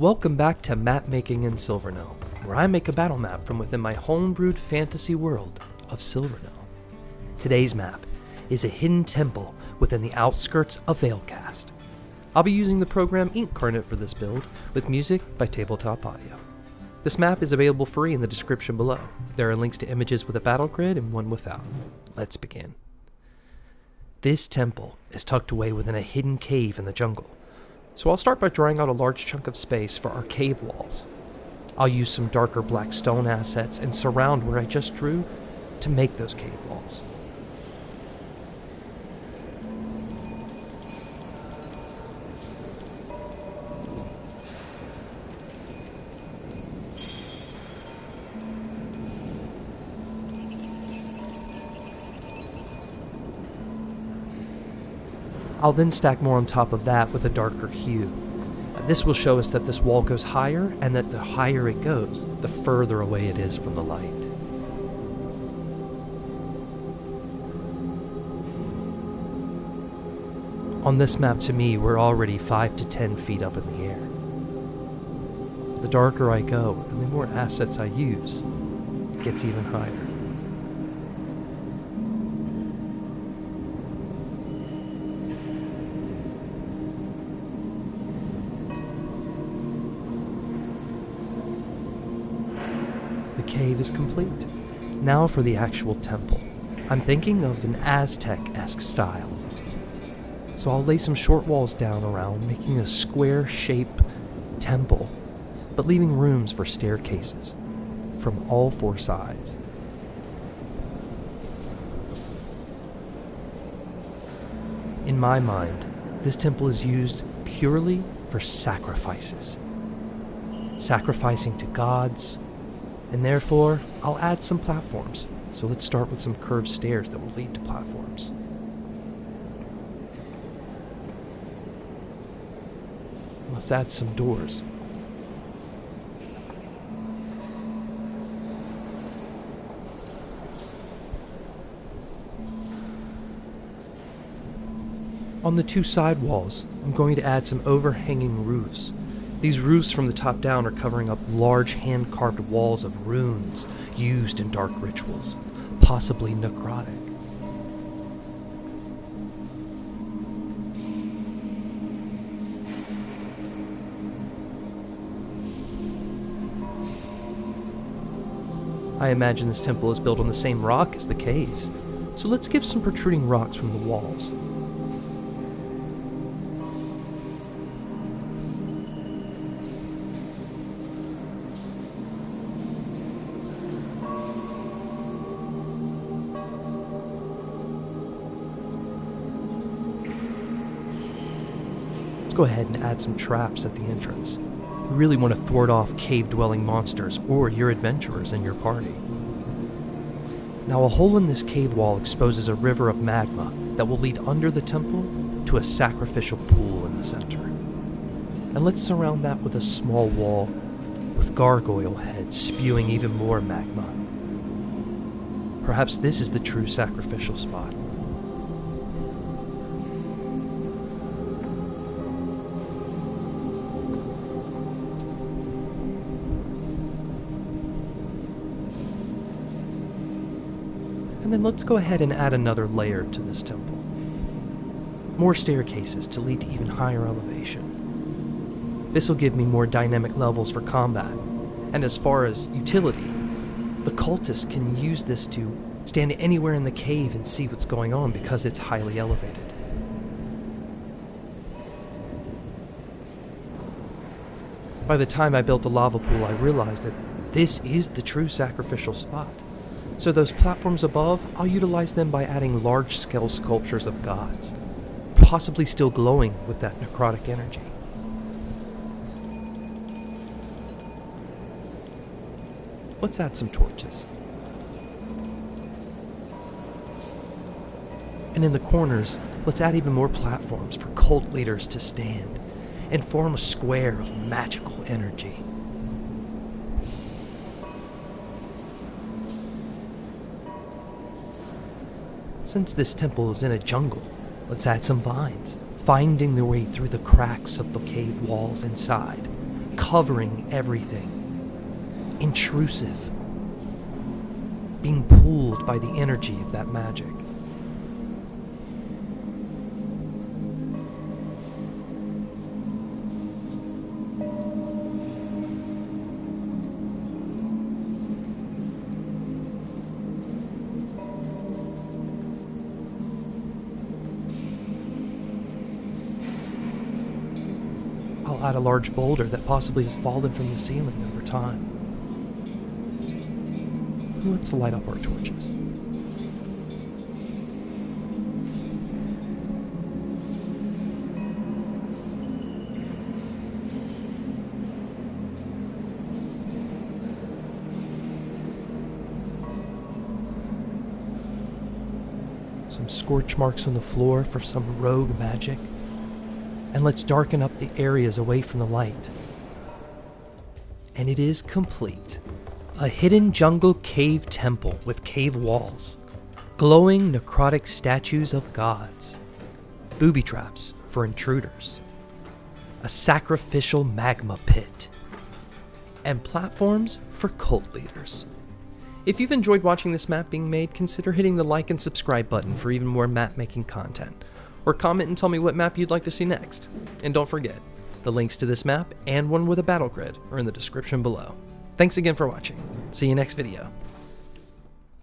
Welcome back to Map Making in Silvernell, where I make a battle map from within my homebrewed fantasy world of Silvernell. Today's map is a hidden temple within the outskirts of Valecast. I'll be using the program Inkarnate for this build, with music by Tabletop Audio. This map is available free in the description below. There are links to images with a battle grid and one without. Let's begin. This temple is tucked away within a hidden cave in the jungle. So I'll start by drawing out a large chunk of space for our cave walls. I'll use some darker black stone assets and surround where I just drew to make those cave walls. I'll then stack more on top of that with a darker hue. This will show us that this wall goes higher, and that the higher it goes, the further away it is from the light. On this map, to me, we're already 5 to 10 feet up in the air. The darker I go, and the more assets I use, it gets even higher. The cave is complete. Now for the actual temple. I'm thinking of an Aztec-esque style. So I'll lay some short walls down around, making a square-shaped temple, but leaving rooms for staircases from all four sides. In my mind, this temple is used purely for sacrifices. Sacrificing to gods, and therefore, I'll add some platforms. So let's start with some curved stairs that will lead to platforms. Let's add some doors. On the two side walls, I'm going to add some overhanging roofs. These roofs from the top down are covering up large hand-carved walls of runes used in dark rituals, possibly necrotic. I imagine this temple is built on the same rock as the caves, so let's give some protruding rocks from the walls. Let's go ahead and add some traps at the entrance. We really want to thwart off cave-dwelling monsters or your adventurers in your party. Now, a hole in this cave wall exposes a river of magma that will lead under the temple to a sacrificial pool in the center. And let's surround that with a small wall with gargoyle heads spewing even more magma. Perhaps this is the true sacrificial spot. And then let's go ahead and add another layer to this temple. More staircases to lead to even higher elevation. This will give me more dynamic levels for combat. And as far as utility, the cultists can use this to stand anywhere in the cave and see what's going on because it's highly elevated. By the time I built the lava pool, I realized that this is the true sacrificial spot. So those platforms above, I'll utilize them by adding large-scale sculptures of gods, possibly still glowing with that necrotic energy. Let's add some torches. And in the corners, let's add even more platforms for cult leaders to stand and form a square of magical energy. Since this temple is in a jungle, let's add some vines, finding their way through the cracks of the cave walls inside, covering everything. Intrusive. Being pulled by the energy of that magic. I'll add a large boulder that possibly has fallen from the ceiling over time. Let's light up our torches. Some scorch marks on the floor for some rogue magic. And let's darken up the areas away from the light. And it is complete. A hidden jungle cave temple with cave walls, glowing necrotic statues of gods, booby traps for intruders, a sacrificial magma pit, and platforms for cult leaders. If you've enjoyed watching this map being made, consider hitting the like and subscribe button for even more map making content. Or comment and tell me what map you'd like to see next. And don't forget, the links to this map and one with a battle grid are in the description below. Thanks again for watching. See you next video.